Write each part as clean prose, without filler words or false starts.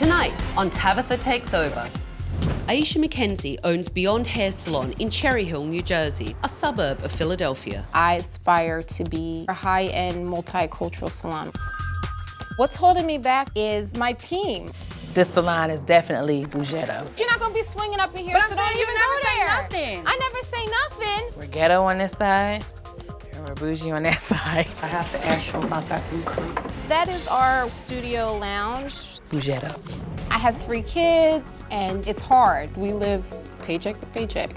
Tonight on Tabatha Takes Over. Aisha McKenzie owns Beyond Hair Salon in Cherry Hill, New Jersey, a suburb of Philadelphia. I aspire to be a high-end multicultural salon. What's holding me back is my team. This salon is definitely Bougetto. You're not gonna be swinging up in here, so don't even go there. Nothing. I never say nothing. We're ghetto on this side, and we're bougie on that side. I have to ask you about that blueprint. That is our studio lounge. Bougetto. I have 3 kids, and it's hard. We live paycheck to paycheck.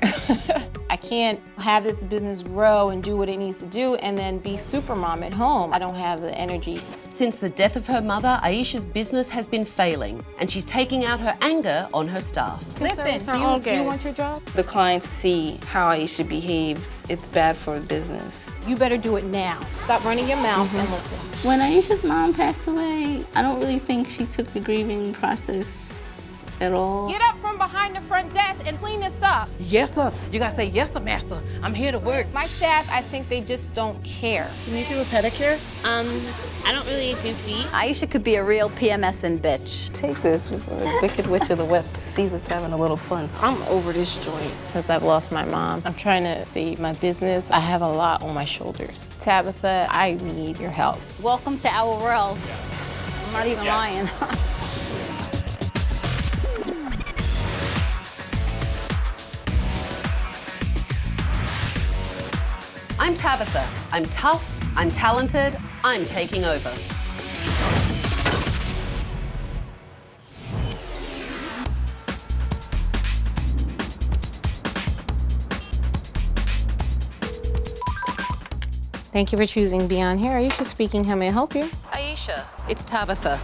I can't have this business grow and do what it needs to do and then be super mom at home. I don't have the energy. Since the death of her mother, Aisha's business has been failing, and she's taking out her anger on her staff. Listen, do you want your job? The clients see how Aisha behaves. It's bad for business. You better do it now. Stop running your mouth and listen. When Aisha's mom passed away, I don't really think she took the grieving process at all. Get up from behind the front desk and clean this up. Yes, sir. You gotta say, yes, sir, master. I'm here to work. My staff, I think they just don't care. Can you do a pedicure? I don't really do feet. Aisha could be a real PMSing bitch. Take this before the Wicked Witch of the West sees us having a little fun. I'm over this joint. Since I've lost my mom, I'm trying to save my business. I have a lot on my shoulders. Tabitha, I need your help. Welcome to our world. I'm not even lying. I'm Tabitha. I'm tough, I'm talented, I'm taking over. Thank you for choosing Beyond Hair. Aisha speaking. How may I help you? Aisha, it's Tabitha.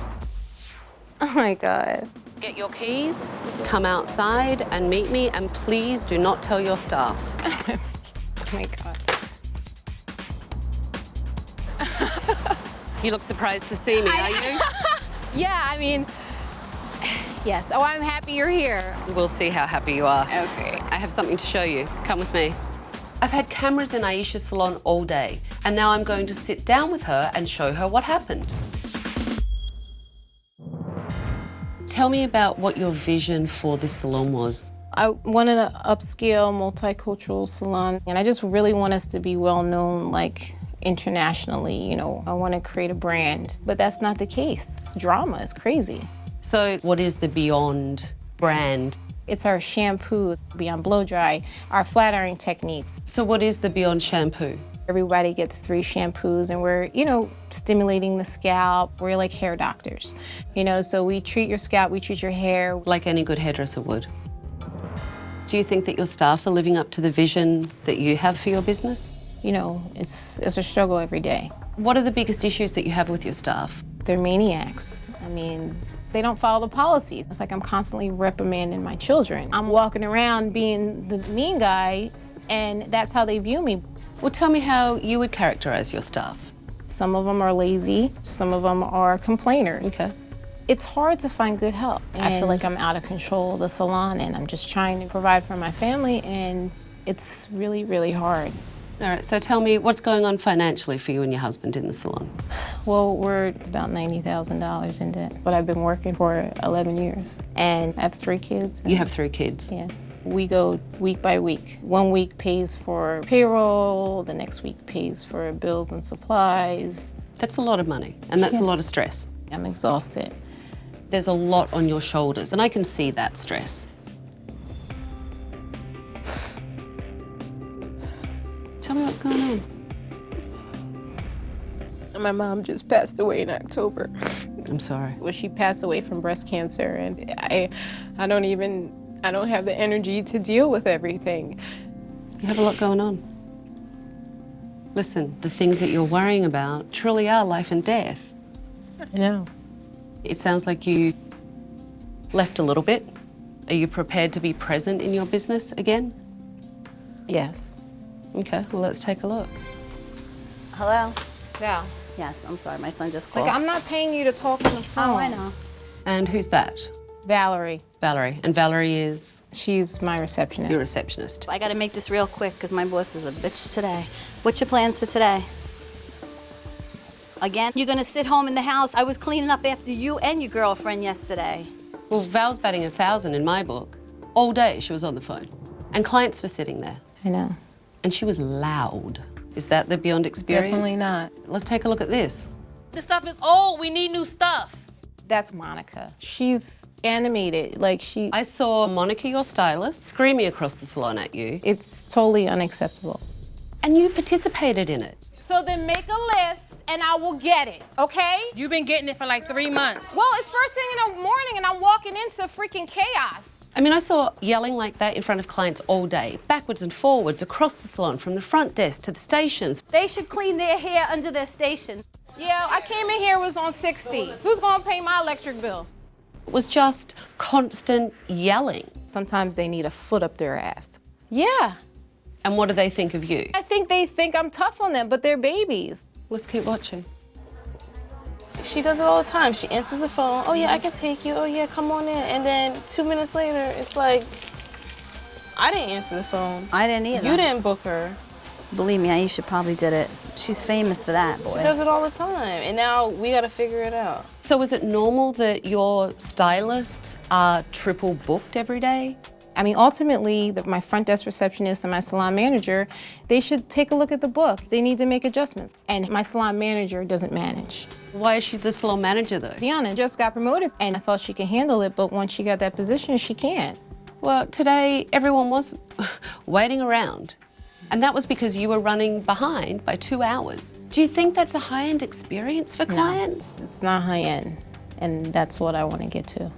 Oh my God. Get your keys, come outside and meet me, and please do not tell your staff. Oh my God. You look surprised to see me, are you? Yeah, I mean, yes. Oh, I'm happy you're here. We'll see how happy you are. Okay. I have something to show you. Come with me. I've had cameras in Aisha's salon all day, and now I'm going to sit down with her and show her what happened. Tell me about what your vision for this salon was. I wanted an upscale, multicultural salon, and I just really want us to be well known, like, internationally, you know. I want to create a brand, but that's not the case. It's drama, it's crazy. So what is the Beyond brand? It's our shampoo, Beyond Blow Dry, our flat iron techniques. So what is the Beyond shampoo? Everybody gets 3 shampoos, and we're, you know, stimulating the scalp. We're like hair doctors, you know, so we treat your scalp, we treat your hair. Like any good hairdresser would. Do you think that your staff are living up to the vision that you have for your business? You know, it's a struggle every day. What are the biggest issues that you have with your staff? They're maniacs. I mean, they don't follow the policies. It's like I'm constantly reprimanding my children. I'm walking around being the mean guy, and that's how they view me. Well, tell me how you would characterize your staff. Some of them are lazy, some of them are complainers. Okay. It's hard to find good help. I feel like I'm out of control of the salon, and I'm just trying to provide for my family, and it's really, really hard. All right, so tell me what's going on financially for you and your husband in the salon? Well, we're about $90,000 in debt, but I've been working for 11 years, and I have 3 kids. You have 3 kids? Yeah. We go week by week. One week pays for payroll, the next week pays for bills and supplies. That's a lot of money, and that's a lot of stress. I'm exhausted. There's a lot on your shoulders, and I can see that stress. Tell me what's going on. My mom just passed away in October. I'm sorry. Well, she passed away from breast cancer, and I don't have the energy to deal with everything. You have a lot going on. Listen, the things that you're worrying about truly are life and death. I know. It sounds like you left a little bit. Are you prepared to be present in your business again? Yes. Okay, well, let's take a look. Hello? Val. Yes, I'm sorry, my son just called. Like, I'm not paying you to talk on the phone. Oh, I know. And who's that? Valerie. Valerie. And Valerie is? She's my receptionist. Your receptionist. I gotta make this real quick because my boss is a bitch today. What's your plans for today? Again, you're gonna sit home in the house? I was cleaning up after you and your girlfriend yesterday. Well, Val's batting 1,000 in my book. All day she was on the phone. And clients were sitting there. I know. And she was loud. Is that the beyond experience? Definitely not. Let's take a look at this. The stuff is old. We need new stuff. That's Monica. She's animated, like I saw Monica, your stylist, screaming across the salon at you. It's totally unacceptable. And you participated in it. So then make a list and I will get it, okay? You've been getting it for like 3 months. Well, it's first thing in the morning and I'm walking into freaking chaos. I mean, I saw yelling like that in front of clients all day, backwards and forwards, across the salon, from the front desk to the stations. They should clean their hair under their station. Yeah, I came in here, it was on 60. Who's gonna pay my electric bill? It was just constant yelling. Sometimes they need a foot up their ass. Yeah. And what do they think of you? I think they think I'm tough on them, but they're babies. Let's keep watching. She does it all the time. She answers the phone. Oh yeah, I can take you. Oh yeah, come on in. And then 2 minutes later, it's like, I didn't answer the phone. I didn't either. You didn't book her. Believe me, Aisha probably did it. She's famous for that, boy. She does it all the time. And now we gotta figure it out. So is it normal that your stylists are triple booked every day? I mean, ultimately, my front desk receptionist and my salon manager, they should take a look at the books. They need to make adjustments. And my salon manager doesn't manage. Why is she the salon manager though? Deanna just got promoted and I thought she could handle it, but once she got that position, she can't. Well, today everyone was waiting around. And that was because you were running behind by 2 hours. Do you think that's a high-end experience for clients? No, it's not high-end, and that's what I want to get to.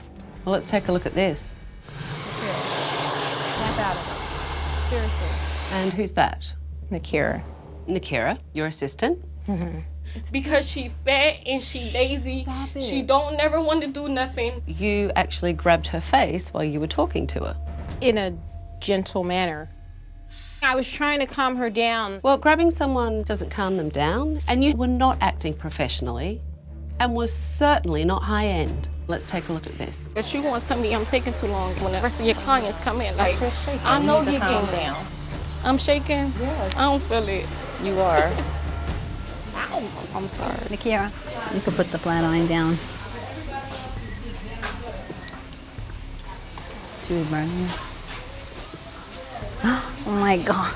Well, let's take a look at this. Snap out of it. Seriously. And who's that? Nakira. Nakira, your assistant. Because she fat and she lazy. She don't never want to do nothing. You actually grabbed her face while you were talking to her. In a gentle manner. I was trying to calm her down. Well, grabbing someone doesn't calm them down, and you were not acting professionally, and was certainly not high-end. Let's take a look at this. But you want to tell me I'm taking too long when the rest of your clients come in. Like, I know you're getting down. I'm shaking? Yes. I don't feel it. You are. Ow. I'm sorry. Nakira, you could put the flat iron down. She was burning. Oh my God.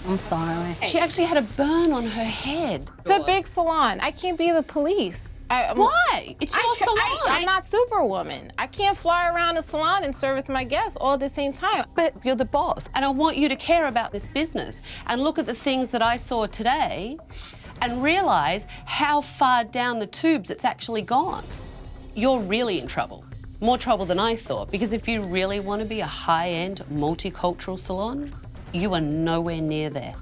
I'm sorry. She actually had a burn on her head. It's a big salon. I can't be the police. Why? It's your salon. I'm not Superwoman. I can't fly around the salon and service my guests all at the same time. But you're the boss, and I want you to care about this business and look at the things that I saw today and realize how far down the tubes it's actually gone. You're really in trouble. More trouble than I thought, because if you really want to be a high-end, multicultural salon, you are nowhere near there.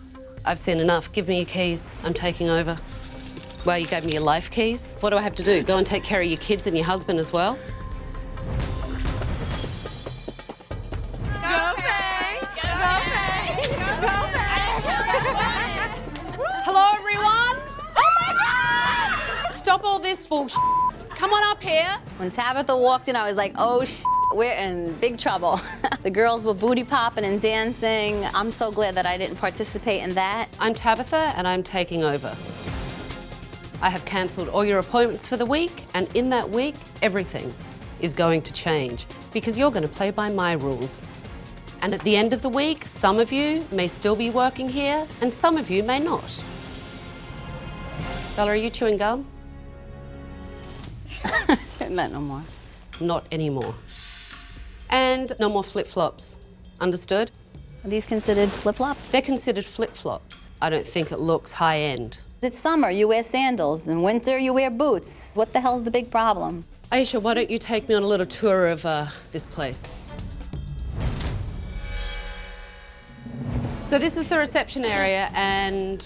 I've seen enough. Give me your keys. I'm taking over. Well, you gave me your life keys. What do I have to do? Go and take care of your kids and your husband as well? Hello, everyone. Oh my God! Stop all this bullshit. Come on up here. When Tabitha walked in, I was like, oh, we're in big trouble. The girls were booty popping and dancing. I'm so glad that I didn't participate in that. I'm Tabitha, and I'm taking over. I have cancelled all your appointments for the week, and in that week, everything is going to change because you're going to play by my rules. And at the end of the week, some of you may still be working here, and some of you may not. Bella, are you chewing gum? Not no more. Not anymore. And no more flip-flops. Understood? Are these considered flip-flops? They're considered flip-flops. I don't think it looks high-end. It's summer, you wear sandals. In winter, you wear boots. What the hell's the big problem? Aisha, why don't you take me on a little tour of this place? So this is the reception area, and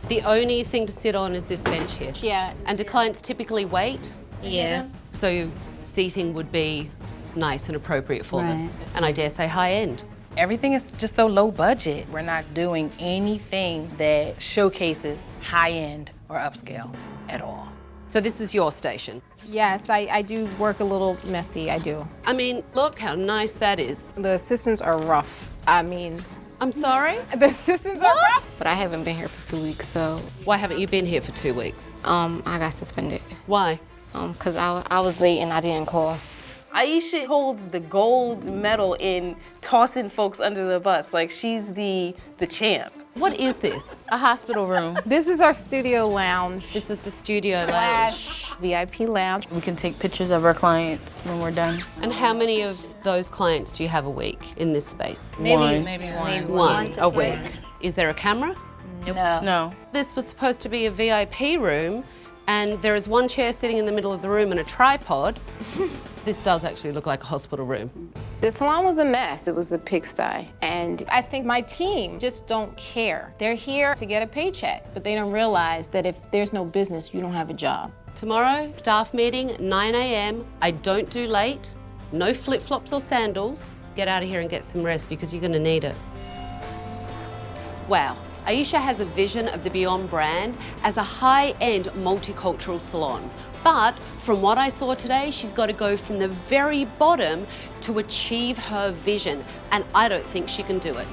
the only thing to sit on is this bench here. Yeah. And do clients typically wait? Yeah. So seating would be nice and appropriate for them. Right. And I dare say high-end. Everything is just so low budget. We're not doing anything that showcases high-end or upscale at all. So this is your station. Yes, I do work a little messy, I do. I mean, look how nice that is. The assistants are rough. I mean, I'm sorry? the assistants are rough. But I haven't been here for 2 weeks, so Why haven't you been here for 2 weeks? I got suspended. Why? Because I was late and I didn't call. Aisha holds the gold medal in tossing folks under the bus. Like, she's the champ. What is this? A hospital room. This is our studio lounge. This is the studio lounge. Slash VIP lounge. We can take pictures of our clients when we're done. And how many of those clients do you have a week in this space? Maybe one. One a week. Is there a camera? No. This was supposed to be a VIP room, and there is one chair sitting in the middle of the room and a tripod. This does actually look like a hospital room. The salon was a mess. It was a pigsty. And I think my team just don't care. They're here to get a paycheck, but they don't realize that if there's no business, you don't have a job. Tomorrow, staff meeting, 9 a.m. I don't do late. No flip-flops or sandals. Get out of here and get some rest because you're gonna need it. Wow. Aisha has a vision of the Beyond brand as a high-end multicultural salon. But from what I saw today, she's got to go from the very bottom to achieve her vision. And I don't think she can do it.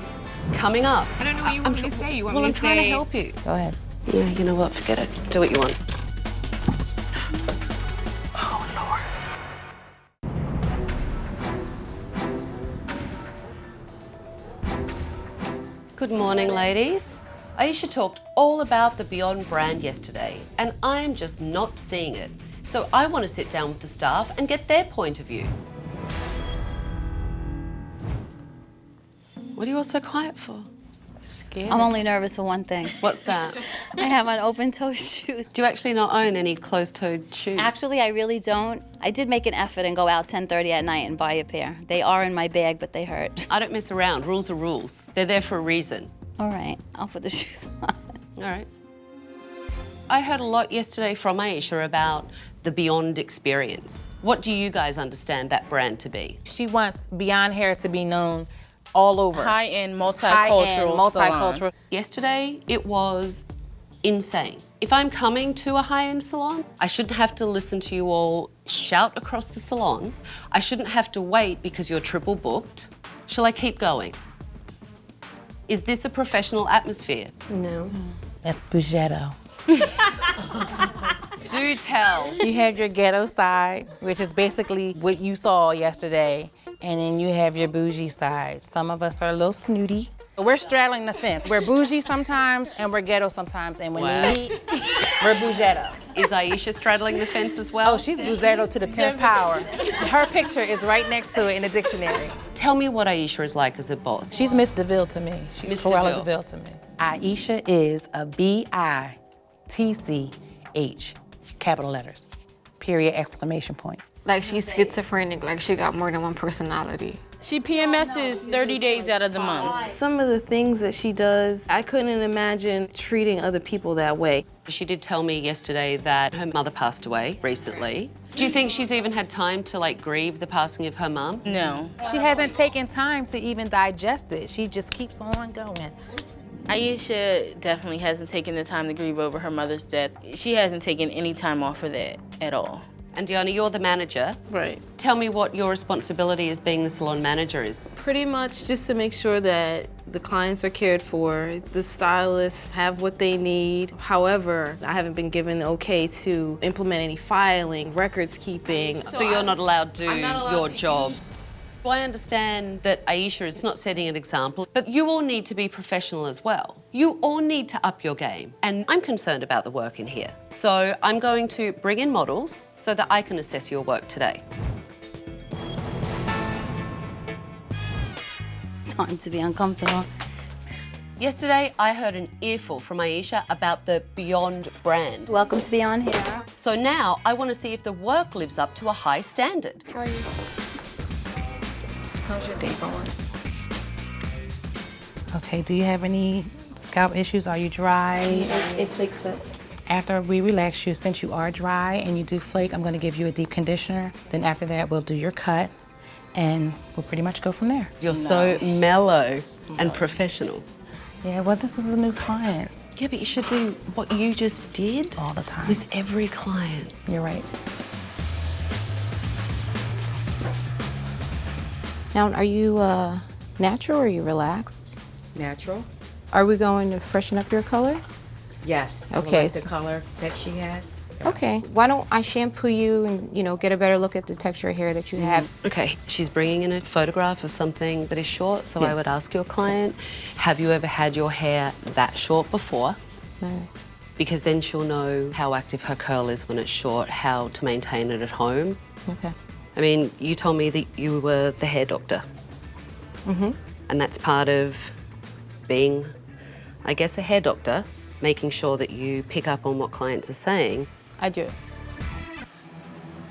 Coming up. I don't know what you want me to say. You want Well, me I'm to trying say... to help you. Go ahead. Yeah, you know what? Forget it. Do what you want. Good morning, ladies. Aisha talked all about the Beyond brand yesterday, and I'm just not seeing it. So I want to sit down with the staff and get their point of view. What are you all so quiet for? I'm only nervous for one thing. What's that? I have on open-toe shoes. Do you actually not own any closed-toed shoes? Actually, I really don't. I did make an effort and go out 10:30 at night and buy a pair. They are in my bag, but they hurt. I don't mess around. Rules are rules. They're there for a reason. All right, I'll put the shoes on. All right. I heard a lot yesterday from Aisha about the Beyond experience. What do you guys understand that brand to be? She wants Beyond Hair to be known all over. High-end, multicultural salon. Yesterday, it was insane. If I'm coming to a high-end salon, I shouldn't have to listen to you all shout across the salon. I shouldn't have to wait because you're triple booked. Shall I keep going? Is this a professional atmosphere? No. That's Bougetto. Do tell. You have your ghetto side, which is basically what you saw yesterday, and then you have your bougie side. Some of us are a little snooty. We're straddling the fence. We're bougie sometimes, and we're ghetto sometimes, and when we meet, we're Bougetto. Is Aisha straddling the fence as well? Oh, she's Bougetto to the 10th power. Her picture is right next to it in the dictionary. Tell me what Aisha is like as a boss. She's Miss DeVille to me. She's Miss Cruella DeVille. DeVille to me. Aisha is a B-I-T-C-H, capital letters, period, exclamation point. Like she's schizophrenic, like she got more than one personality. She PMSs 30 days out of the month. Some of the things that she does, I couldn't imagine treating other people that way. She did tell me yesterday that her mother passed away recently. Do you think she's even had time to grieve the passing of her mum? No. She hasn't taken time to even digest it. She just keeps on going. Aisha definitely hasn't taken the time to grieve over her mother's death. She hasn't taken any time off of that at all. And Diana, you're the manager. Right. Tell me what your responsibility as being the salon manager is. Pretty much just to make sure that the clients are cared for, the stylists have what they need. However, I haven't been given the okay to implement any filing, records keeping. So you're not allowed to do not allowed your to job. Well, I understand that Aisha is not setting an example, but you all need to be professional as well. You all need to up your game. And I'm concerned about the work in here. So I'm going to bring in models so that I can assess your work today. Time to be uncomfortable. Yesterday, I heard an earful from Aisha about the Beyond brand. Welcome to Beyond Hair. So now I want to see if the work lives up to a high standard. How are you? How's your day going? Okay, do you have any scalp issues? Are you dry? It flakes up. After we relax you, since you are dry and you do flake, I'm gonna give you a deep conditioner. Then after that, we'll do your cut and we'll pretty much go from there. You're so mellow and professional. Yeah, well, this is a new client. Yeah, but you should do what you just did All the time. with every client. You're right. Now, are you natural or are you relaxed? Natural? Are we going to freshen up your color? Yes. I Okay, like the so- color that she has. Okay, why don't I shampoo you and, you know, get a better look at the texture of hair that you have. Okay, she's bringing in a photograph of something that is short, so I would ask your client, have you ever had your hair that short before? No. Because then she'll know how active her curl is when it's short, how to maintain it at home. Okay. I mean, you told me that you were the hair doctor. Mm-hmm. And that's part of being, I guess, a hair doctor, making sure that you pick up on what clients are saying. I do.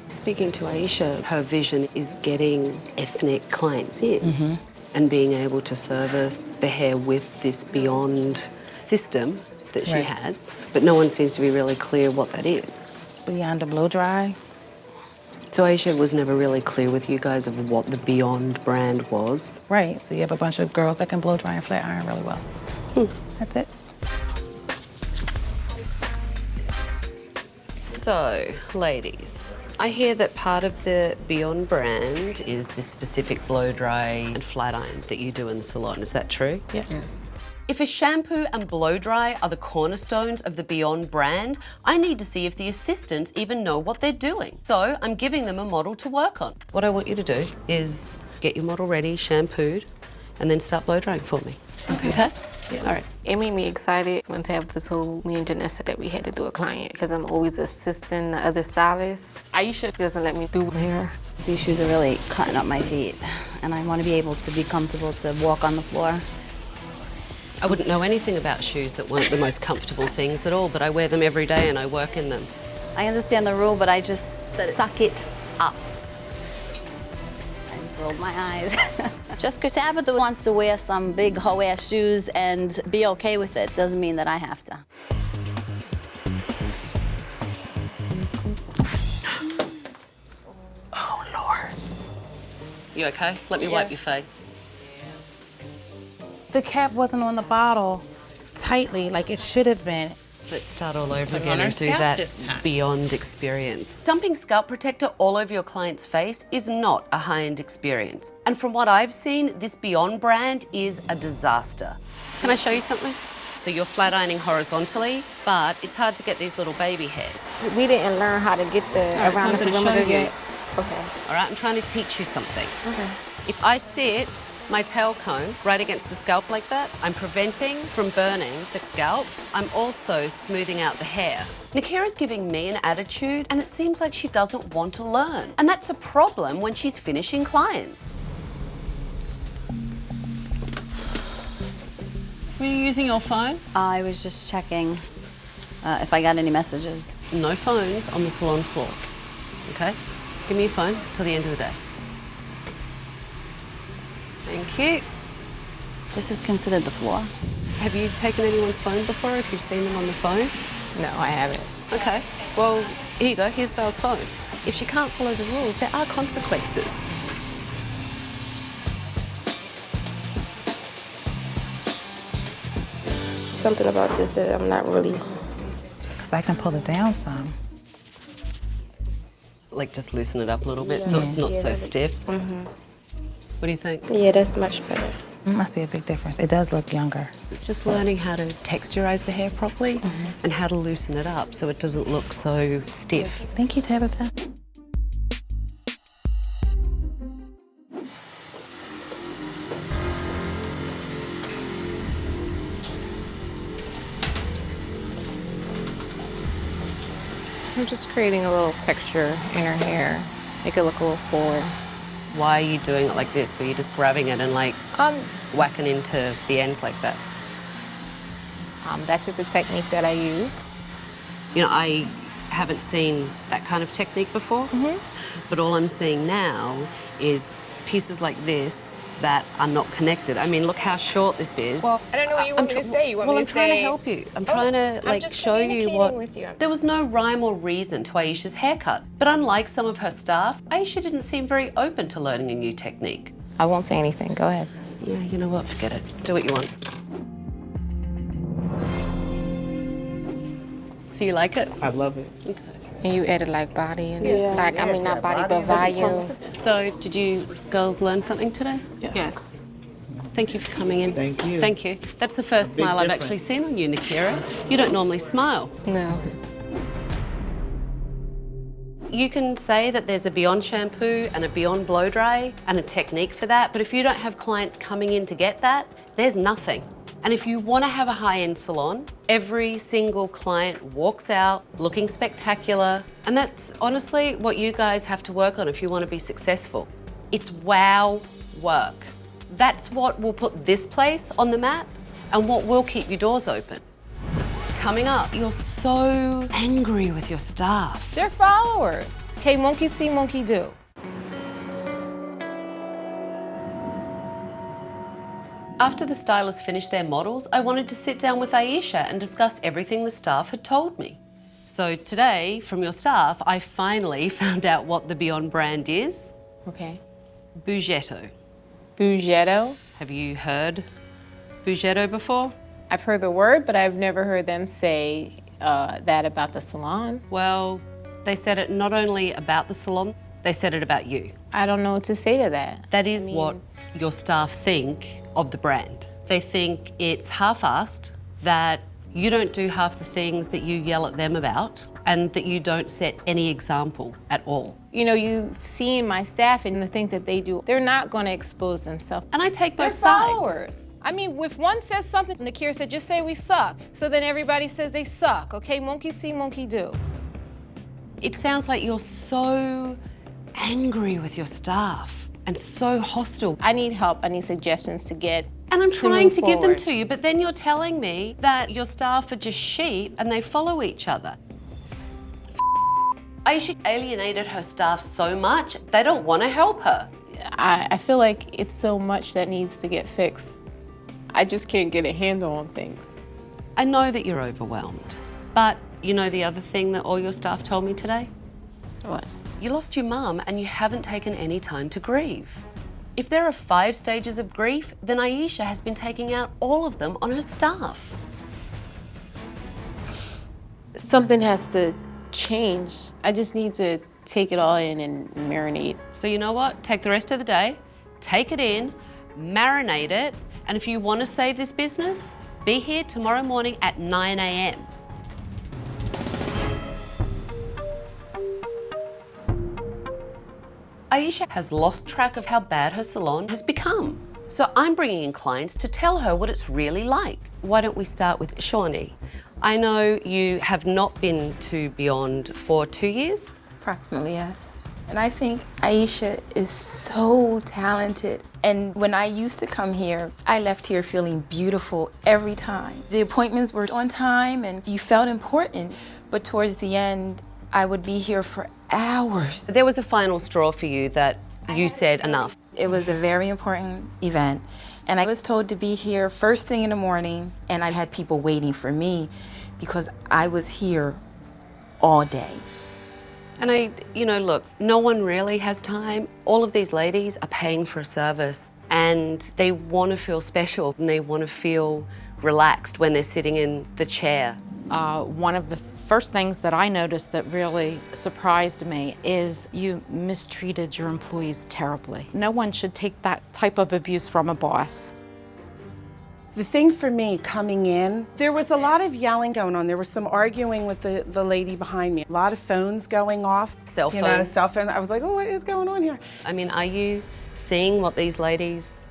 Speaking to Aisha, her vision is getting ethnic clients in and being able to service the hair with this Beyond system that she has, but no one seems to be really clear what that is. Beyond the blow dry. So Aisha was never really clear with you guys of what the Beyond brand was. Right, so you have a bunch of girls that can blow dry and flat iron really well. That's it. So, ladies, I hear that part of the Beyond brand is this specific blow dry and flat iron that you do in the salon. Is that true? Yes. If a shampoo and blow dry are the cornerstones of the Beyond brand, I need to see if the assistants even know what they're doing. So I'm giving them a model to work on. What I want you to do is get your model ready, shampooed, and then start blow drying for me. Okay? Yes. All right. It made me excited when Tabitha told me and Janessa that we had to do a client because I'm always assisting the other stylists. Aisha doesn't let me do hair. These shoes are really cutting up my feet, and I want to be able to be comfortable to walk on the floor. I wouldn't know anything about shoes that weren't the most comfortable things at all, but I wear them every day and I work in them. I understand the rule, but I just suck it up. I just rolled my eyes. Just because Tabitha wants to wear some big hoe-ass shoes and be okay with it doesn't mean that I have to. Oh, Lord. You okay? Let me wipe your face. The cap wasn't on the bottle tightly like it should have been. Let's start all over Put it again on our and do scalp that this time. Beyond experience. Dumping scalp protector all over your client's face is not a high-end experience. And from what I've seen, this Beyond brand is a disaster. Can I show you something? So you're flat ironing horizontally, but it's hard to get these little baby hairs. We didn't learn how to get the Right, so around I'm the gonna show perimeter you. yet. Okay. All right, I'm trying to teach you something. Okay. If I sit my tail comb right against the scalp like that, I'm preventing from burning the scalp. I'm also smoothing out the hair. Nakira's giving me an attitude and it seems like she doesn't want to learn. And that's a problem when she's finishing clients. Were you using your phone? I was just checking if I got any messages. No phones on the salon floor, okay? Give me your phone till the end of the day. Thank you. This is considered the floor. Have you taken anyone's phone before if you've seen them on the phone? No, I haven't. Okay, well, here you go, here's Val's phone. If she can't follow the rules, there are consequences. Something about this that I'm not really. Because I can pull it down some. Like just loosen it up a little bit so it's not so stiff. What do you think? Yeah, that's much better. I see a big difference. It does look younger. It's just learning how to texturize the hair properly and how to loosen it up so it doesn't look so stiff. Thank you, Tabitha. So I'm just creating a little texture in her hair, make it look a little forward. Why are you doing it like this? Were you just grabbing it and like whacking into the ends like that? That's just a technique that I use. You know, I haven't seen that kind of technique before, but all I'm seeing now is pieces like this that are not connected. I mean, look how short this is. Well, I don't know what you want me to say. You want well, me I'm to trying say... to help you. I'm trying to like just show you communicating what. with you. There was no rhyme or reason to Aisha's haircut, but unlike some of her staff, Aisha didn't seem very open to learning a new technique. I won't say anything. Go ahead. Yeah, you know what? Forget it. Do what you want. So you like it? I love it. Okay. And you added like body and like I mean not body but volume. So did you girls learn something today? Yes. Thank you for coming in. Thank you. Thank you. That's the first smile I've actually seen on you, Nakira. You don't normally smile. No. You can say that there's a Beyond shampoo and a Beyond blow dry and a technique for that, but if you don't have clients coming in to get that, there's nothing. And if you want to have a high-end salon, every single client walks out looking spectacular, and that's honestly what you guys have to work on if you want to be successful. It's wow work. That's what will put this place on the map and what will keep your doors open. Coming up, you're so angry with your staff. They're followers. Okay, monkey see, monkey do. After the stylists finished their models, I wanted to sit down with Aisha and discuss everything the staff had told me. So today, from your staff, I finally found out what the Beyond brand is. Okay. Bougetto. Bougetto? Have you heard Bougetto before? I've heard the word, but I've never heard them say that about the salon. Well, they said it not only about the salon, they said it about you. I don't know what to say to that. That is what your staff think of the brand. They think it's half-assed, that you don't do half the things that you yell at them about, and that you don't set any example at all. You know, you've seen my staff and the things that they do. They're not going to expose themselves. And I take both They're sides. followers. I mean, if one says something, Nakir said, just say we suck. So then everybody says they suck, okay? Monkey see, monkey do. It sounds like you're so angry with your staff and so hostile. I need help. I need suggestions to get And I'm trying to give them forward. to you, but then you're telling me that your staff are just sheep and they follow each other. Aisha alienated her staff so much, they don't want to help her. I feel like it's so much that needs to get fixed. I just can't get a handle on things. I know that you're overwhelmed, but you know the other thing that all your staff told me today? What? You lost your mum and you haven't taken any time to grieve. If there are 5 stages of grief, then Aisha has been taking out all of them on her staff. Something has to change. I just need to take it all in and marinate. So you know what? Take the rest of the day, take it in, marinate it, and if you want to save this business, be here tomorrow morning at 9 a.m. Aisha has lost track of how bad her salon has become. So I'm bringing in clients to tell her what it's really like. Why don't we start with Shawnee? I know you have not been to Beyond for 2 years. Approximately, yes. And I think Aisha is so talented. And when I used to come here, I left here feeling beautiful every time. The appointments were on time and you felt important. But towards the end, I would be here for hours. There was a final straw for you that you said enough. It was a very important event. And I was told to be here first thing in the morning, and I had people waiting for me because I was here all day. And look, no one really has time. All of these ladies are paying for a service and they want to feel special and they want to feel relaxed when they're sitting in the chair. One of the first things that I noticed that really surprised me is you mistreated your employees terribly. No one should take that type of abuse from a boss. The thing for me coming in, there was a lot of yelling going on. There was some arguing with the lady behind me. A lot of phones going off. Cell phones. You know, cell phones. I was like, oh, what is going on here? I mean, are you seeing what these ladies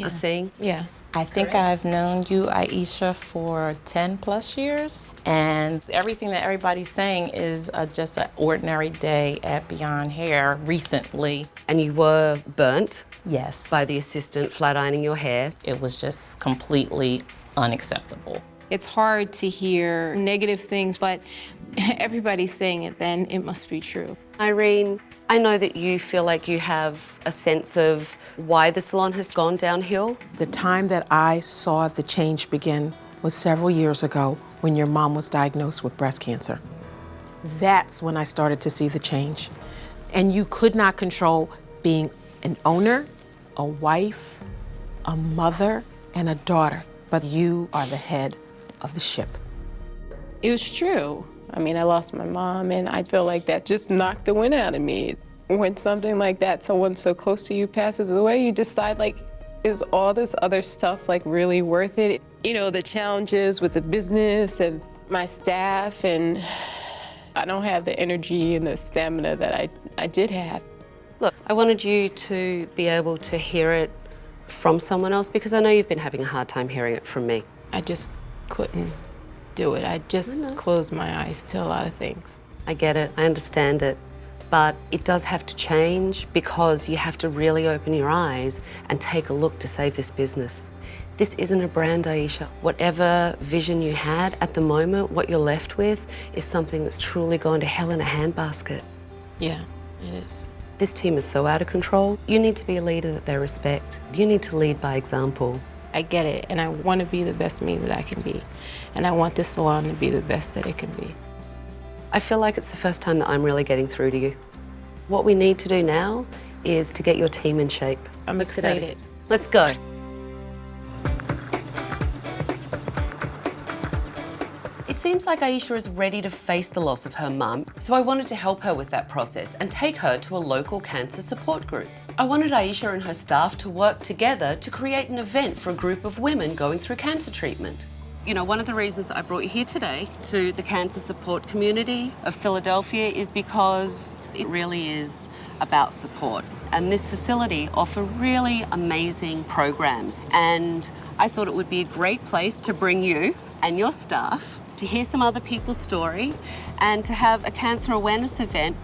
are seeing? Yeah. I think I've known you, Aisha, for 10 plus years, and everything that everybody's saying is just an ordinary day at Beyond Hair recently. And you were burnt? Yes. By the assistant flat ironing your hair? It was just completely unacceptable. It's hard to hear negative things, but everybody's saying it, then it must be true. Irene, I know that you feel like you have a sense of why the salon has gone downhill. The time that I saw the change begin was several years ago when your mom was diagnosed with breast cancer. That's when I started to see the change. And you could not control being an owner, a wife, a mother, and a daughter, but you are the head of the ship. It was true. I mean, I lost my mom, and I feel like that just knocked the wind out of me. When something like that, someone so close to you passes away, you decide, like, is all this other stuff, like, really worth it? You know, the challenges with the business and my staff, and I don't have the energy and the stamina that I did have. Look, I wanted you to be able to hear it from someone else because I know you've been having a hard time hearing it from me. I just couldn't do it. I just closed my eyes to a lot of things. I get it, I understand it, but it does have to change because you have to really open your eyes and take a look to save this business. This isn't a brand, Aisha. Whatever vision you had at the moment, what you're left with is something that's truly gone to hell in a handbasket. Yeah, it is. This team is so out of control. You need to be a leader that they respect. You need to lead by example. I get it, and I want to be the best me that I can be. And I want this salon to be the best that it can be. I feel like it's the first time that I'm really getting through to you. What we need to do now is to get your team in shape. I'm excited. Let's go. It seems like Aisha is ready to face the loss of her mum, so I wanted to help her with that process and take her to a local cancer support group. I wanted Aisha and her staff to work together to create an event for a group of women going through cancer treatment. You know, one of the reasons I brought you here today to the cancer support community of Philadelphia is because it really is about support. And this facility offers really amazing programs. And I thought it would be a great place to bring you and your staff to hear some other people's stories and to have a cancer awareness event.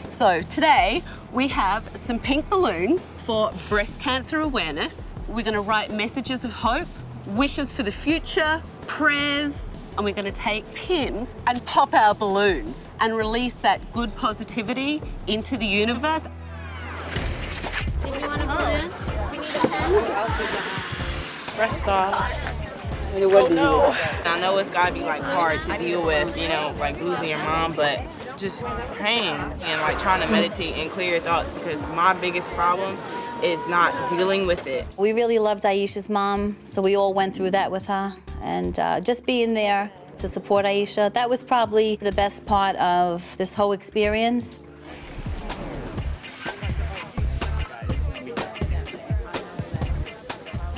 So today we have some pink balloons for breast cancer awareness. We're going to write messages of hope, wishes for the future, prayers, and we're going to take pins and pop our balloons and release that good positivity into the universe. Did you want a balloon? We need a pen. Breast off. Oh, no. I know it's gotta be like hard to deal with, you know, like losing your mom, but just praying and like trying to meditate and clear your thoughts because my biggest problem is not dealing with it. We really loved Aisha's mom, so we all went through that with her. And just being there to support Aisha, that was probably the best part of this whole experience.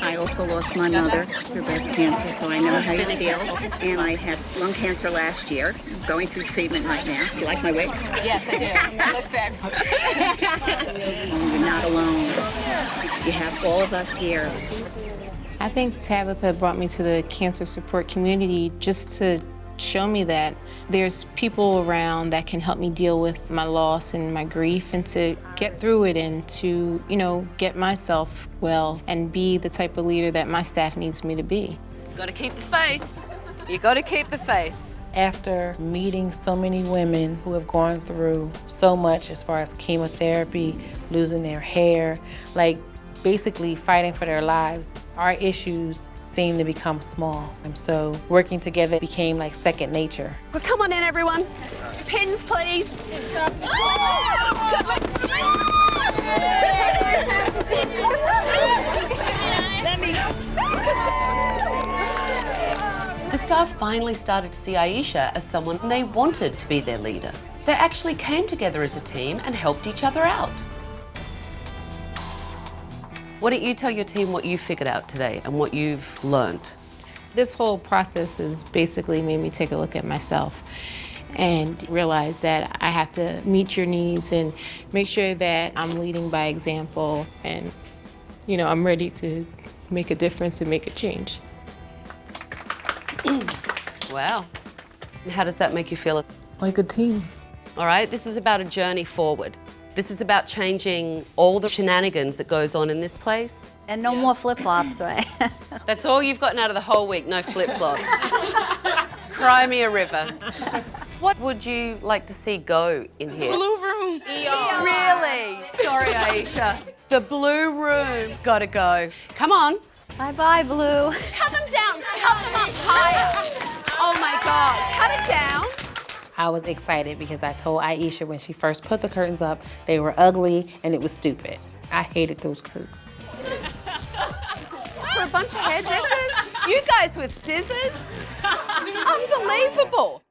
I also lost my mother through breast cancer, so I know how you feel. And I had lung cancer last year. I'm going through treatment right now. You like my wig? Yes, I do. That looks fabulous. You're not alone. You have all of us here. I think Tabitha brought me to the cancer support community just to show me that there's people around that can help me deal with my loss and my grief and to get through it and to, you know, get myself well and be the type of leader that my staff needs me to be. You gotta keep the faith. You gotta keep the faith. After meeting so many women who have gone through so much as far as chemotherapy, losing their hair, like basically fighting for their lives, our issues seem to become small. And so working together became like second nature. Well, come on in, everyone. Pins, please. The staff finally started to see Aisha as someone they wanted to be their leader. They actually came together as a team and helped each other out. Why don't you tell your team what you figured out today and what you've learned? This whole process has basically made me take a look at myself and realize that I have to meet your needs and make sure that I'm leading by example and, you know, I'm ready to make a difference and make a change. Wow. And how does that make you feel? Like a team. All right, this is about a journey forward. This is about changing all the shenanigans that goes on in this place. And no more flip-flops, right? That's all you've gotten out of the whole week, no flip-flops. Cry me a river. What would you like to see go in here? Blue room. Really? Sorry, Aisha. The blue room's gotta go. Come on. Bye-bye, Blue. Cut them down, cut them up higher. Oh my God, cut it down. I was excited because I told Aisha when she first put the curtains up, they were ugly and it was stupid. I hated those curtains. For a bunch of hairdressers? You guys with scissors? Unbelievable.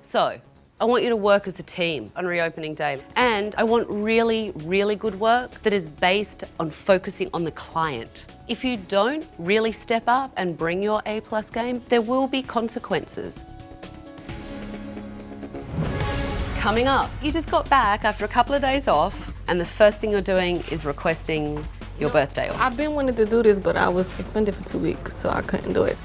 So, I want you to work as a team on reopening day. And I want really, really good work that is based on focusing on the client. If you don't really step up and bring your A+ game, there will be consequences. coming up. You just got back after a couple of days off, and the first thing you're doing is requesting your birthday off. I've been wanting to do this, but I was suspended for 2 weeks, so I couldn't do it.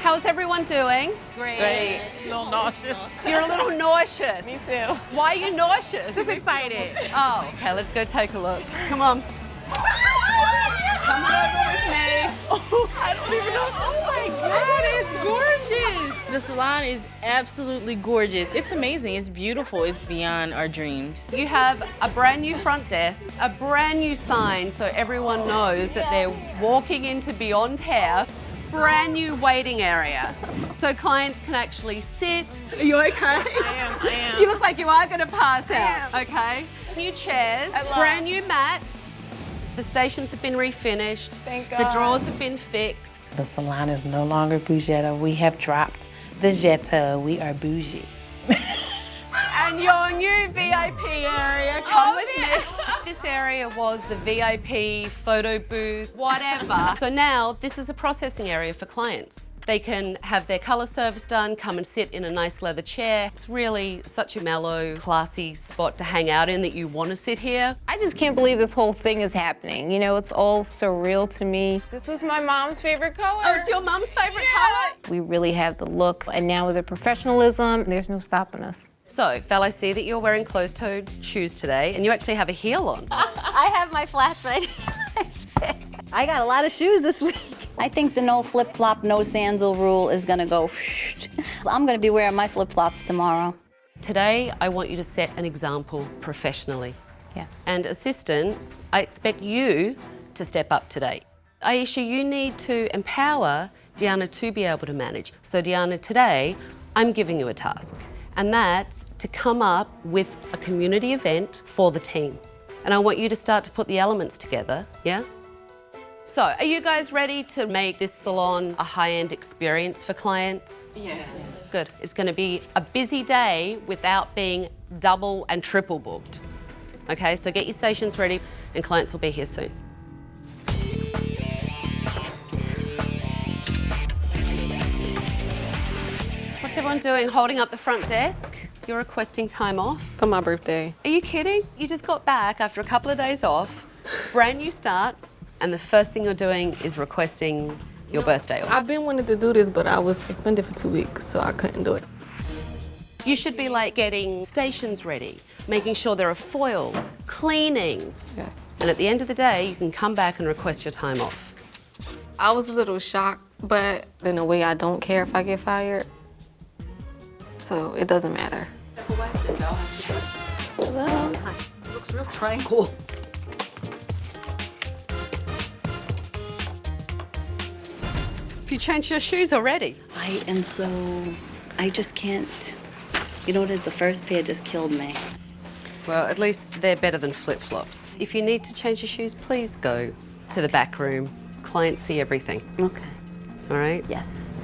How's everyone doing? Great. A little nauseous. You're a little nauseous. Me too. Why are you nauseous? Just excited. Oh, okay, let's go take a look. Come on. Come on over with me. Oh, I don't even know. Oh my God, it's gorgeous. The salon is absolutely gorgeous. It's amazing, it's beautiful, it's beyond our dreams. You have a brand new front desk, a brand new sign so everyone knows that they're walking into Beyond Hair. Brand new waiting area, so clients can actually sit. Are you okay? I am. You look like you are going to pass out. Okay. New chairs, brand new mats. The stations have been refinished. Thank God. The drawers have been fixed. The salon is no longer bougetta. We have dropped the jetta. We are bougie. And your new VIP area, come with me. This area was the VIP photo booth, whatever. So now this is a processing area for clients. They can have their colour service done, come and sit in a nice leather chair. It's really such a mellow, classy spot to hang out in that you want to sit here. I just can't believe this whole thing is happening. You know, it's all surreal to me. This was my mom's favorite color. Oh, it's your mom's favorite color? We really have the look, and now with the professionalism, there's no stopping us. So, Val, I see that you're wearing closed-toed shoes today, and you actually have a heel on. I have my flats right here. I got a lot of shoes this week. I think the no flip-flop, no sandal rule is gonna go. I'm gonna be wearing my flip-flops tomorrow. Today, I want you to set an example professionally. Yes. And assistants, I expect you to step up today. Aisha, you need to empower Deanna to be able to manage. So Deanna, today, I'm giving you a task. And that's to come up with a community event for the team. And I want you to start to put the elements together, yeah? So, are you guys ready to make this salon a high-end experience for clients? Yes. Good. It's going to be a busy day without being double and triple booked. Okay, so get your stations ready and clients will be here soon. What's everyone doing? Holding up the front desk? You're requesting time off? For my birthday. Are you kidding? You just got back after a couple of days off, brand new start, and the first thing you're doing is requesting your birthday off. I've been wanting to do this, but I was suspended for 2 weeks, so I couldn't do it. You should be like getting stations ready, making sure there are foils, cleaning. Yes. And at the end of the day, you can come back and request your time off. I was a little shocked, but in a way I don't care if I get fired. So it doesn't matter. Hello. Looks real tranquil. Have you changed your shoes already? I am so, I just can't. You know what it is? The first pair just killed me. Well, at least they're better than flip-flops. If you need to change your shoes, please go to the back room. Clients see everything. Okay. All right? Yes.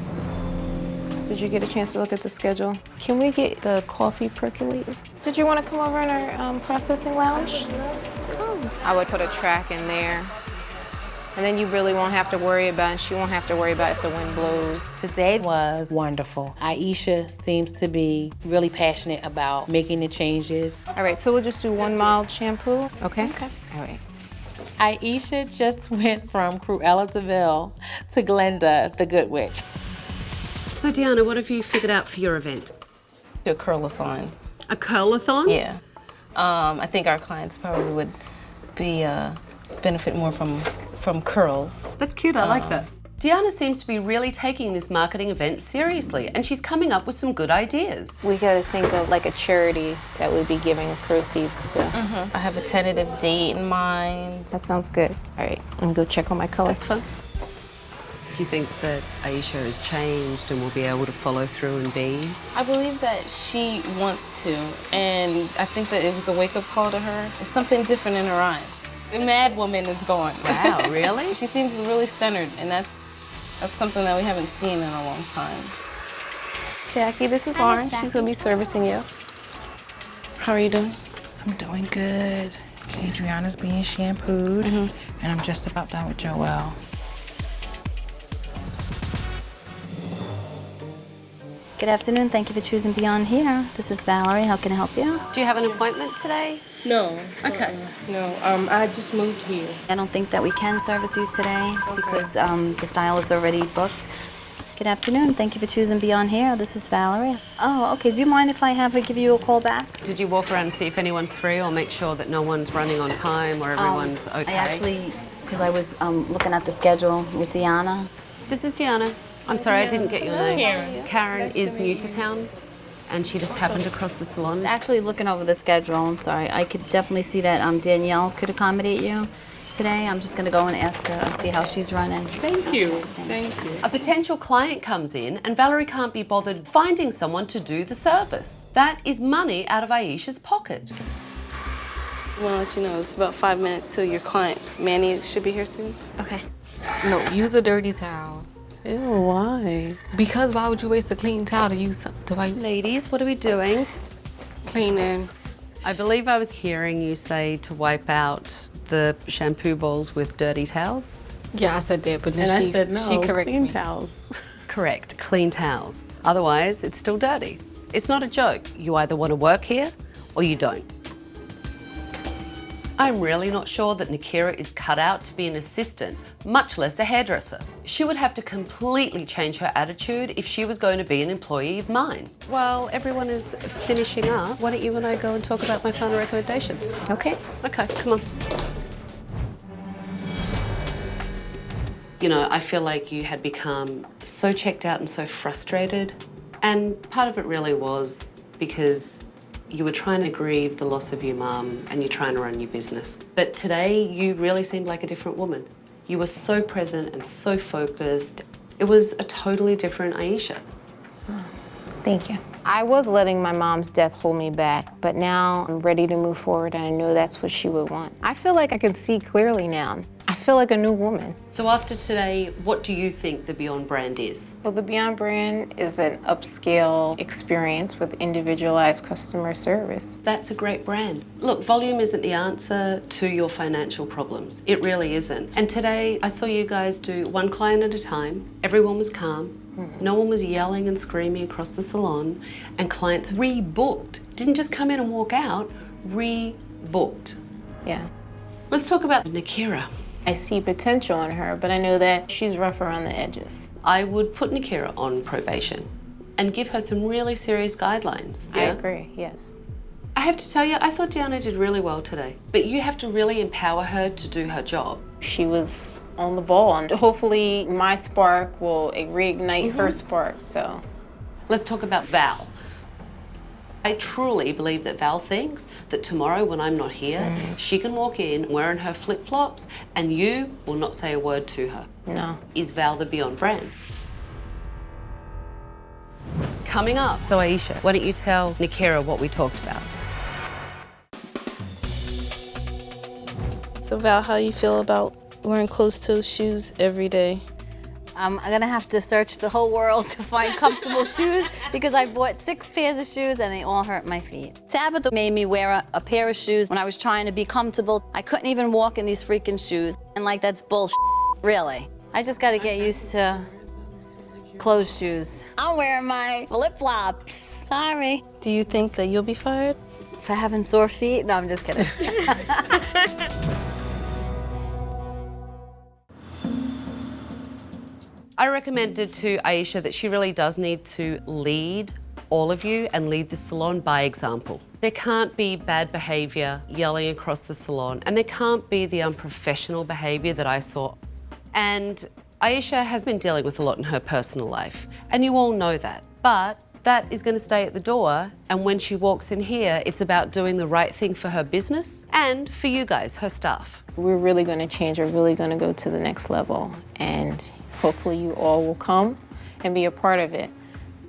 Did you get a chance to look at the schedule? Can we get the coffee percolated? Did you want to come over in our processing lounge? Come. I would put a track in there. And then you really won't have to worry about, and she won't have to worry about if the wind blows. Today was wonderful. Aisha seems to be really passionate about making the changes. All right, so we'll just do one mild shampoo, okay? Okay. All right. Aisha just went from Cruella de Vil to Glenda, the Good Witch. So, Deanna, what have you figured out for your event? A curl-a-thon. A curl-a-thon? Yeah. I think our clients probably would be benefit more from curls. That's cute, I like that. Deanna seems to be really taking this marketing event seriously, and she's coming up with some good ideas. We gotta think of like a charity that we'd be giving proceeds to. I have a tentative date in mind. That sounds good. All right, I'm gonna go check on my color. That's fun. Do you think that Aisha has changed and will be able to follow through and be? I believe that she wants to, and I think that it was a wake-up call to her. It's something different in her eyes. The mad woman is gone. Wow, really? She seems really centered, and that's something that we haven't seen in a long time. Jackie, this is Lauren. She's gonna be servicing you. How are you doing? I'm doing good. Adriana's being shampooed, and I'm just about done with Joelle. Good afternoon. Thank you for choosing Beyond Here. This is Valerie. How can I help you? Do you have an appointment today? No. Okay. No, I just moved here. I don't think that we can service you today because the style is already booked. Good afternoon. Thank you for choosing Beyond Here. This is Valerie. Oh, okay. Do you mind if I have her give you a call back? Did you walk around and see if anyone's free or make sure that no one's running on time or everyone's okay? I actually, because I was looking at the schedule with Deanna. This is Deanna. I'm sorry, I didn't get your name. Karen. Karen is new to town and she just happened to cross the salon. Actually, looking over the schedule, I'm sorry. I could definitely see that Danielle could accommodate you today. I'm just going to go and ask her and see how she's running. Thank you. Thank you. A potential client comes in and Valerie can't be bothered finding someone to do the service. That is money out of Aisha's pocket. Well, let you know, it's about 5 minutes till your client, Manny, should be here soon. Okay. No, use a dirty towel. Ew, why? Because why would you waste a clean towel to use to wipe? Ladies, what are we doing? Cleaning. I believe I was hearing you say to wipe out the shampoo bowls with dirty towels. Yeah, I said that, but then And I said, no, she corrected clean me. towels. Correct, clean towels. Otherwise, it's still dirty. It's not a joke. You either want to work here or you don't. I'm really not sure that Nakira is cut out to be an assistant, much less a hairdresser. She would have to completely change her attitude if she was going to be an employee of mine. While everyone is finishing up, why don't you and I go and talk about my final recommendations? Okay. Okay, come on. You know, I feel like you had become so checked out and so frustrated. And part of it really was because you were trying to grieve the loss of your mum and you're trying to run your business. But today, you really seemed like a different woman. You were so present and so focused. It was a totally different Aisha. Thank you. I was letting my mom's death hold me back, but now I'm ready to move forward and I know that's what she would want. I feel like I can see clearly now. I feel like a new woman. So after today, what do you think the Beyond brand is? Well, the Beyond brand is an upscale experience with individualized customer service. That's a great brand. Look, volume isn't the answer to your financial problems. It really isn't. And today, I saw you guys do one client at a time. Everyone was calm. No one was yelling and screaming across the salon, and clients rebooked. Didn't just come in and walk out, rebooked. Yeah. Let's talk about Nakira. I see potential in her, but I know that she's rough around the edges. I would put Nakira on probation and give her some really serious guidelines. I agree, yes. I have to tell you, I thought Deanna did really well today, but you have to really empower her to do her job. She was on the ball, and hopefully my spark will reignite her spark, so. Let's talk about Val. I truly believe that Val thinks that tomorrow when I'm not here, she can walk in wearing her flip-flops and you will not say a word to her. No. Is Val the Beyond brand? Coming up, so Aisha, why don't you tell Nakira what we talked about? So Val, how you feel about wearing closed-toe shoes every day? I'm gonna have to search the whole world to find comfortable shoes because I bought 6 pairs of shoes and they all hurt my feet. Tabitha made me wear a pair of shoes when I was trying to be comfortable. I couldn't even walk in these freaking shoes. And like, that's bullshit, really. I just gotta get used to closed shoes. I'm wearing my flip-flops, sorry. Do you think that you'll be fired? For having sore feet? No, I'm just kidding. I recommended to Aisha that she really does need to lead all of you and lead the salon by example. There can't be bad behaviour yelling across the salon, and there can't be the unprofessional behaviour that I saw. And Aisha has been dealing with a lot in her personal life, and you all know that. But that is going to stay at the door, and when she walks in here, it's about doing the right thing for her business and for you guys, her staff. We're really going to change. We're really going to go to the next level, and hopefully you all will come and be a part of it.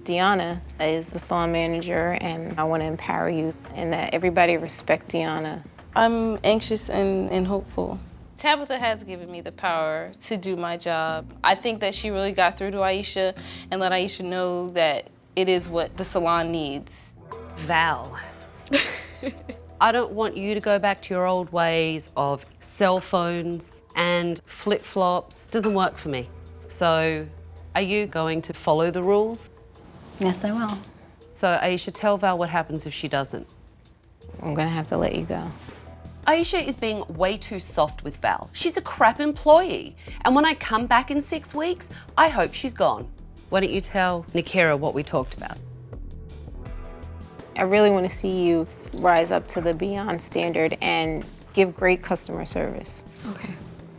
Deanna is the salon manager, and I want to empower you and that everybody respect Deanna. I'm anxious and hopeful. Tabitha has given me the power to do my job. I think that she really got through to Aisha and let Aisha know that it is what the salon needs. Val, I don't want you to go back to your old ways of cell phones and flip-flops. Doesn't work for me. So, are you going to follow the rules? Yes, I will. So Aisha, tell Val what happens if she doesn't. I'm gonna have to let you go. Aisha is being way too soft with Val. She's a crap employee. And when I come back in 6 weeks, I hope she's gone. Why don't you tell Nakira what we talked about? I really want to see you rise up to the beyond standard and give great customer service. Okay.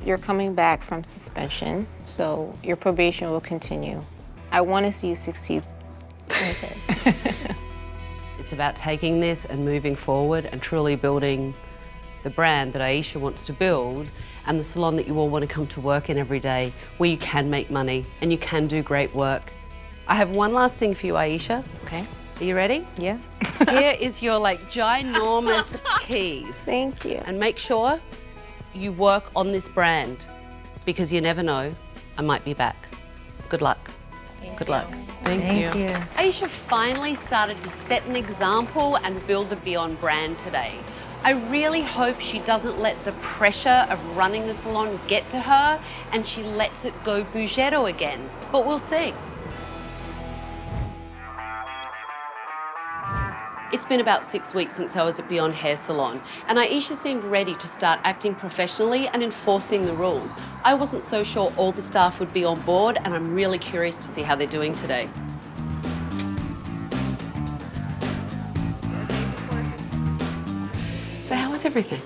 You're coming back from suspension, so your probation will continue. I want to see you succeed. Okay. It's about taking this and moving forward and truly building the brand that Aisha wants to build and the salon that you all want to come to work in every day, where you can make money and you can do great work. I have one last thing for you, Aisha. Okay. Are you ready? Yeah. Here is your ginormous keys. Thank you. And make sure you work on this brand, because you never know, I might be back. Good luck. Good luck. Thank you. Aisha finally started to set an example and build the Beyond brand today. I really hope she doesn't let the pressure of running the salon get to her and she lets it go Bougetto again, but we'll see. It's been about 6 weeks since I was at Beyond Hair Salon, and Aisha seemed ready to start acting professionally and enforcing the rules. I wasn't so sure all the staff would be on board, and I'm really curious to see how they're doing today. So how was everything?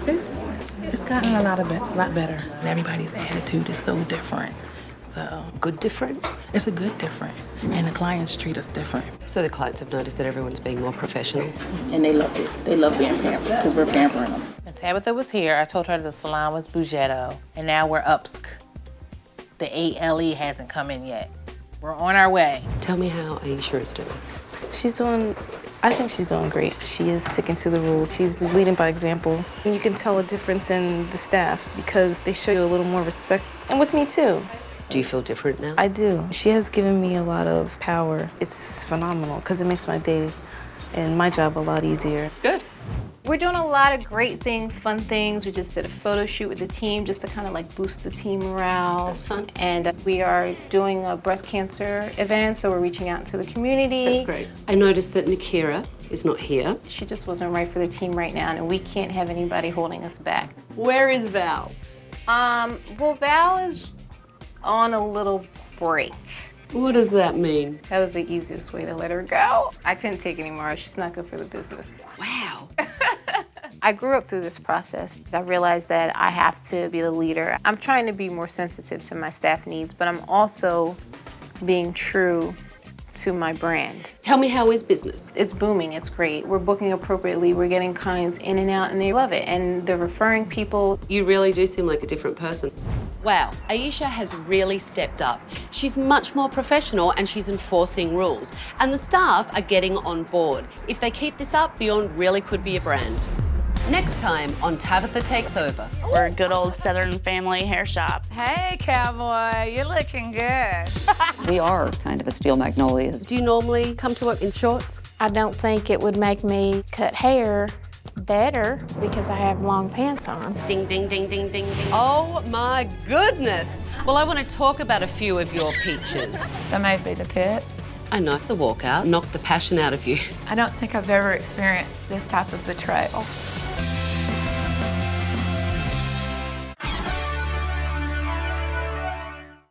It's gotten a lot better. Everybody's attitude is so different. So good different? It's a good different. And the clients treat us different. So the clients have noticed that everyone's being more professional. And they love it. They love being pampered because we're pampering them. When Tabitha was here, I told her the salon was Bougetto, and now we're Upsk. The ALE hasn't come in yet. We're on our way. Tell me how Aisha is doing. I think she's doing great. She is sticking to the rules. She's leading by example. And you can tell a difference in the staff because they show you a little more respect. And with me too. Do you feel different now? I do. She has given me a lot of power. It's phenomenal because it makes my day and my job a lot easier. Good. We're doing a lot of great things, fun things. We just did a photo shoot with the team just to kind of like boost the team morale. That's fun. And we are doing a breast cancer event, so we're reaching out to the community. That's great. I noticed that Nakira is not here. She just wasn't right for the team right now, and we can't have anybody holding us back. Where is Val? Well, Val is on a little break. What does that mean? That was the easiest way to let her go. I couldn't take anymore. She's not good for the business. Wow. I grew up through this process. I realized that I have to be the leader. I'm trying to be more sensitive to my staff needs, but I'm also being true to my brand. Tell me, how is business? It's booming, it's great. We're booking appropriately, we're getting clients in and out, and they love it, and they're referring people. You really do seem like a different person. Wow, Aisha has really stepped up. She's much more professional and she's enforcing rules. And the staff are getting on board. If they keep this up, Beyond really could be a brand. Next time on Tabatha Takes Over. We're a good old Southern family hair shop. Hey, cowboy, you're looking good. We are kind of a steel magnolias. Do you normally come to work in shorts? I don't think it would make me cut hair better because I have long pants on. Ding, ding, ding, ding, ding, ding. Oh my goodness. Well, I want to talk about a few of your peaches. That might be the pits. I know the walkout knocked the passion out of you. I don't think I've ever experienced this type of betrayal.